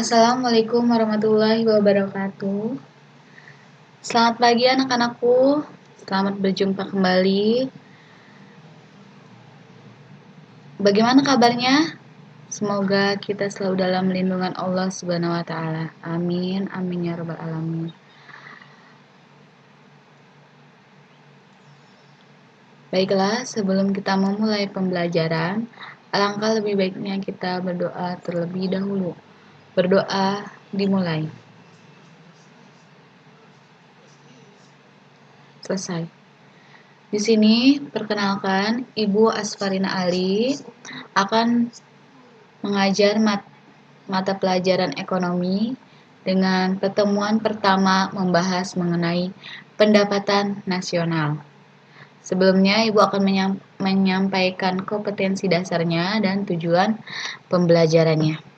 Assalamualaikum warahmatullahi wabarakatuh. Selamat pagi anak-anakku. Selamat berjumpa kembali. Bagaimana kabarnya? Semoga kita selalu dalam lindungan Allah Subhanahu wa taala. Amin. Amin ya rabbal alamin. Baiklah, sebelum kita memulai pembelajaran, alangkah lebih baiknya kita berdoa terlebih dahulu. Berdoa dimulai. Selesai. Di sini, perkenalkan, Ibu Asfarina Ali akan mengajar mata pelajaran ekonomi dengan pertemuan pertama membahas mengenai pendapatan nasional. Sebelumnya, Ibu akan menyampaikan kompetensi dasarnya dan tujuan pembelajarannya.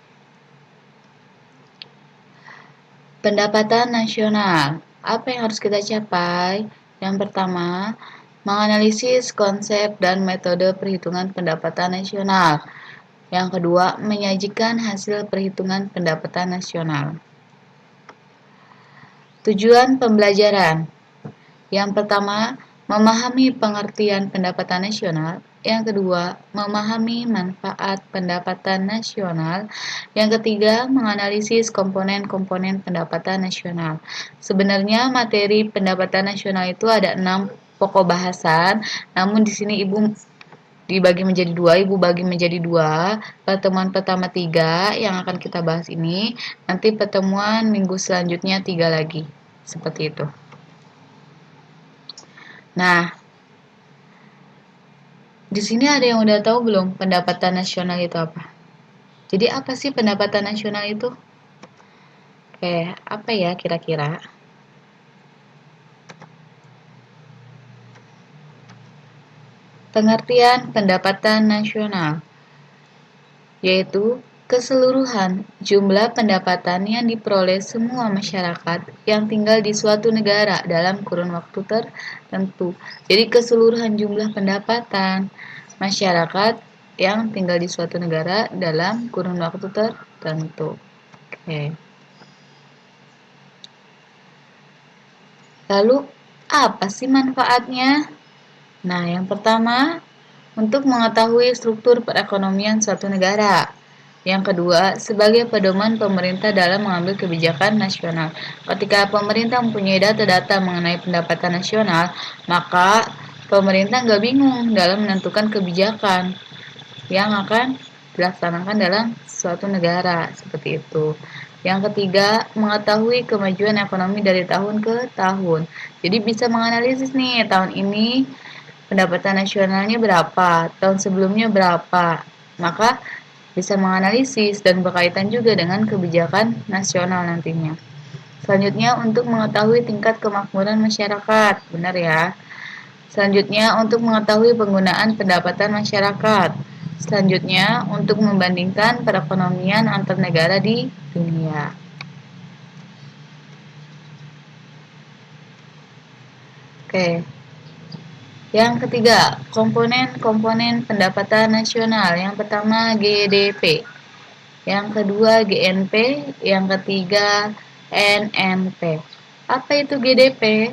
Pendapatan nasional. Apa yang harus kita capai? Yang pertama, menganalisis konsep dan metode perhitungan pendapatan nasional. Yang kedua, menyajikan hasil perhitungan pendapatan nasional. Tujuan pembelajaran. Yang pertama, memahami pengertian pendapatan nasional. Yang kedua, memahami manfaat pendapatan nasional. Yang ketiga, menganalisis komponen-komponen pendapatan nasional. Sebenarnya materi pendapatan nasional itu ada 6 pokok bahasan, namun di sini Ibu bagi menjadi dua. Pertemuan pertama 3 yang akan kita bahas ini, nanti pertemuan minggu selanjutnya 3 lagi. Seperti itu. Nah, di sini ada yang udah tahu belum pendapatan nasional itu apa? Jadi apa sih pendapatan nasional itu? Apa ya kira-kira? Pengertian pendapatan nasional yaitu keseluruhan jumlah pendapatan yang diperoleh semua masyarakat yang tinggal di suatu negara dalam kurun waktu tertentu. Jadi keseluruhan jumlah pendapatan masyarakat yang tinggal di suatu negara dalam kurun waktu tertentu. Oke. Lalu apa sih manfaatnya? Nah, yang pertama, untuk mengetahui struktur perekonomian suatu negara. Yang kedua, sebagai pedoman pemerintah dalam mengambil kebijakan nasional. Ketika pemerintah mempunyai data-data mengenai pendapatan nasional, maka pemerintah nggak bingung dalam menentukan kebijakan yang akan dilaksanakan dalam suatu negara. Seperti itu. Yang ketiga, mengetahui kemajuan ekonomi dari tahun ke tahun. Jadi bisa menganalisis nih, tahun ini pendapatan nasionalnya berapa, tahun sebelumnya berapa. Maka bisa menganalisis dan berkaitan juga dengan kebijakan nasional nantinya. Selanjutnya untuk mengetahui tingkat kemakmuran masyarakat, benar ya. Selanjutnya untuk mengetahui penggunaan pendapatan masyarakat. Selanjutnya untuk membandingkan perekonomian antar negara di dunia. Oke. Yang ketiga, komponen-komponen pendapatan nasional. Yang pertama GDP, yang kedua GNP, yang ketiga NNP. Apa itu GDP?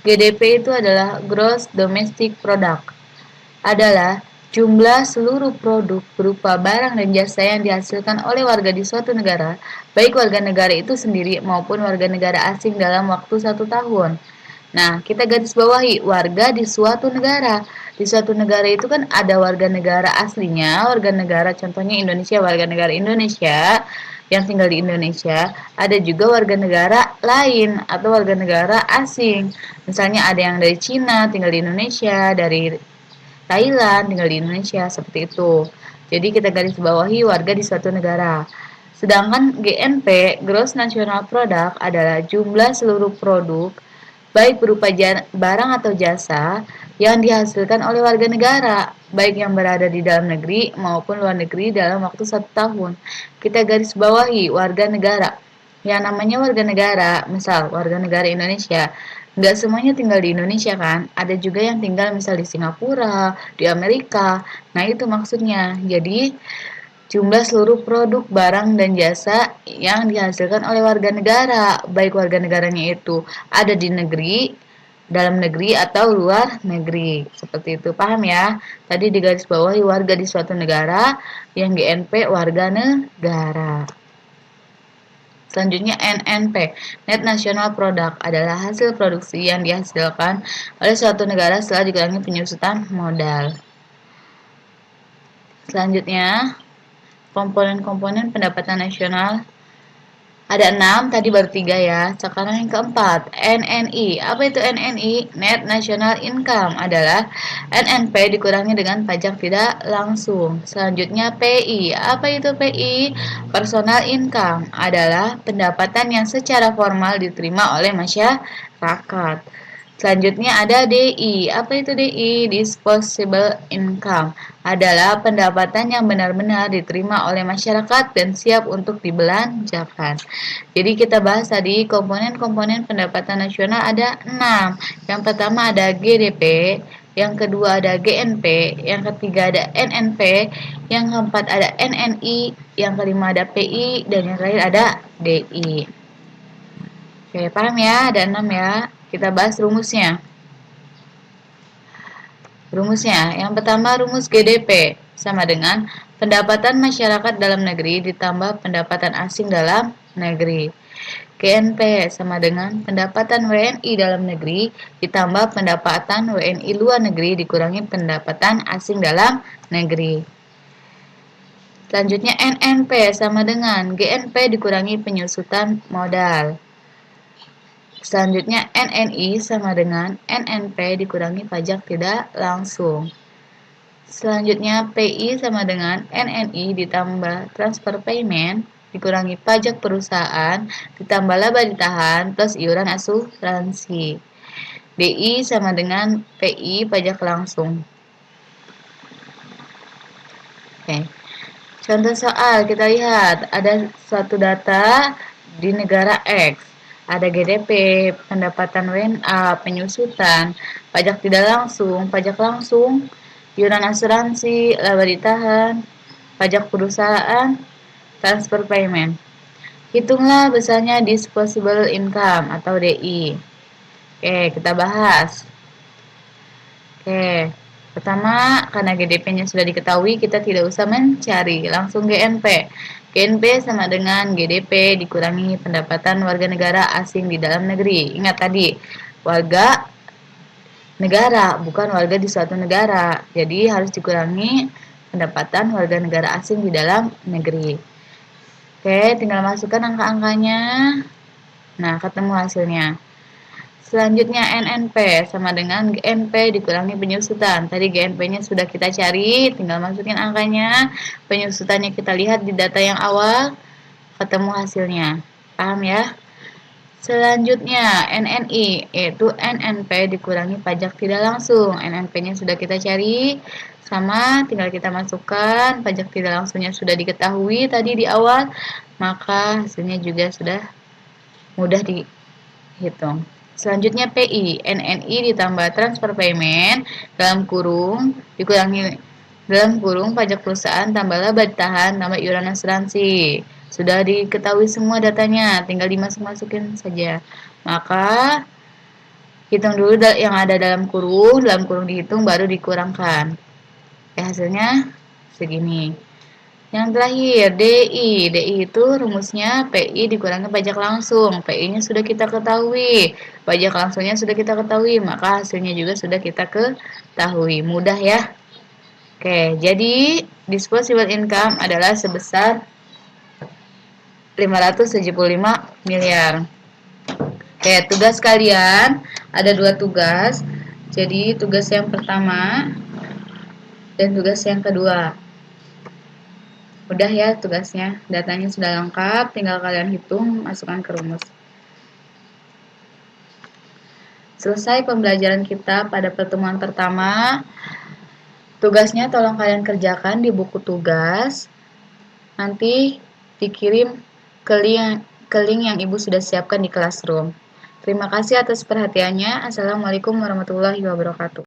GDP itu adalah Gross Domestic Product. Adalah jumlah seluruh produk berupa barang dan jasa yang dihasilkan oleh warga di suatu negara, baik warga negara itu sendiri maupun warga negara asing dalam waktu 1 tahun. Nah, kita garis bawahi warga di suatu negara. Di suatu negara itu kan ada warga negara aslinya, warga negara contohnya Indonesia, warga negara Indonesia yang tinggal di Indonesia. Ada juga warga negara lain atau warga negara asing. Misalnya ada yang dari Cina tinggal di Indonesia, dari Thailand tinggal di Indonesia, seperti itu. Jadi kita garis bawahi warga di suatu negara. Sedangkan GNP, Gross National Product, adalah jumlah seluruh produk baik berupa barang atau jasa yang dihasilkan oleh warga negara, baik yang berada di dalam negeri maupun luar negeri dalam waktu 1 tahun. Kita garis bawahi warga negara. Yang namanya warga negara, misal warga negara Indonesia, nggak semuanya tinggal di Indonesia kan, ada juga yang tinggal misal di Singapura, di Amerika. Nah itu maksudnya. Jadi jumlah seluruh produk, barang, dan jasa yang dihasilkan oleh warga negara, baik warga negaranya itu ada di negeri, dalam negeri, atau luar negeri. Seperti itu, paham ya? Tadi di garis bawahi warga di suatu negara, yang GNP warga negara. Selanjutnya NNP, Net National Product, adalah hasil produksi yang dihasilkan oleh suatu negara setelah dikurangi penyusutan modal. Selanjutnya, komponen-komponen pendapatan nasional. Ada 6, tadi baru 3 ya. Sekarang yang keempat, NNI. Apa itu NNI? Net National Income adalah NNP dikurangi dengan pajak tidak langsung. Selanjutnya PI. Apa itu PI? Personal Income adalah pendapatan yang secara formal diterima oleh masyarakat. Selanjutnya ada DI. Apa itu DI? Disposable Income adalah pendapatan yang benar-benar diterima oleh masyarakat dan siap untuk dibelanjakan. Jadi kita bahas tadi komponen-komponen pendapatan nasional ada 6. Yang pertama ada GDP, yang kedua ada GNP, yang ketiga ada NNP, yang keempat ada NNI, yang kelima ada PI, dan yang terakhir ada DI. Oke, paham ya? Ada 6 ya. Kita bahas rumusnya. Rumusnya, yang pertama rumus GDP sama dengan pendapatan masyarakat dalam negeri ditambah pendapatan asing dalam negeri. GNP sama dengan pendapatan WNI dalam negeri ditambah pendapatan WNI luar negeri dikurangi pendapatan asing dalam negeri. Selanjutnya NNP sama dengan GNP dikurangi penyusutan modal. Selanjutnya NNI sama dengan NNP dikurangi pajak tidak langsung. Selanjutnya PI sama dengan NNI ditambah transfer payment dikurangi pajak perusahaan ditambah laba ditahan plus iuran asuransi. DI sama dengan PI pajak langsung. Oke. Contoh soal, kita lihat ada suatu data di negara X. Ada GDP, pendapatan WNA, penyusutan, pajak tidak langsung, pajak langsung, iuran asuransi, laba ditahan, pajak perusahaan, transfer payment. Hitunglah besarnya disposable income atau DI. Oke, kita bahas. Oke, pertama karena GDP-nya sudah diketahui, kita tidak usah mencari, langsung GNP. GNP sama dengan GDP dikurangi pendapatan warga negara asing di dalam negeri. Ingat tadi, warga negara, bukan warga di suatu negara. Jadi harus dikurangi pendapatan warga negara asing di dalam negeri. Oke, tinggal masukkan angka-angkanya. Nah, ketemu hasilnya. Selanjutnya NNP sama dengan GNP dikurangi penyusutan. Tadi GNP-nya sudah kita cari, tinggal masukin angkanya. Penyusutannya kita lihat di data yang awal, ketemu hasilnya. Paham ya? Selanjutnya NNI, yaitu NNP dikurangi pajak tidak langsung. NNP-nya sudah kita cari, sama tinggal kita masukkan. Pajak tidak langsungnya sudah diketahui tadi di awal, maka hasilnya juga sudah mudah dihitung. Selanjutnya PI, NNI ditambah transfer payment dalam kurung dikurangi dalam kurung pajak perusahaan tambah laba ditahan tambah iuran asuransi. Sudah diketahui semua datanya, tinggal dimasuk-masukin saja. Maka hitung dulu yang ada dalam kurung dihitung baru dikurangkan. Hasilnya segini. Yang terakhir, DI. DI itu rumusnya PI dikurangi pajak langsung. PI-nya sudah kita ketahui. Pajak langsungnya sudah kita ketahui. Maka hasilnya juga sudah kita ketahui. Mudah ya. Oke, jadi disposable income adalah sebesar 575 miliar. Oke, tugas kalian ada 2 tugas. Jadi tugas yang pertama dan tugas yang kedua. Udah ya tugasnya, datanya sudah lengkap, tinggal kalian hitung, masukkan ke rumus. Selesai pembelajaran kita pada pertemuan pertama. Tugasnya tolong kalian kerjakan di buku tugas. Nanti dikirim ke link yang Ibu sudah siapkan di classroom. Terima kasih atas perhatiannya. Assalamualaikum warahmatullahi wabarakatuh.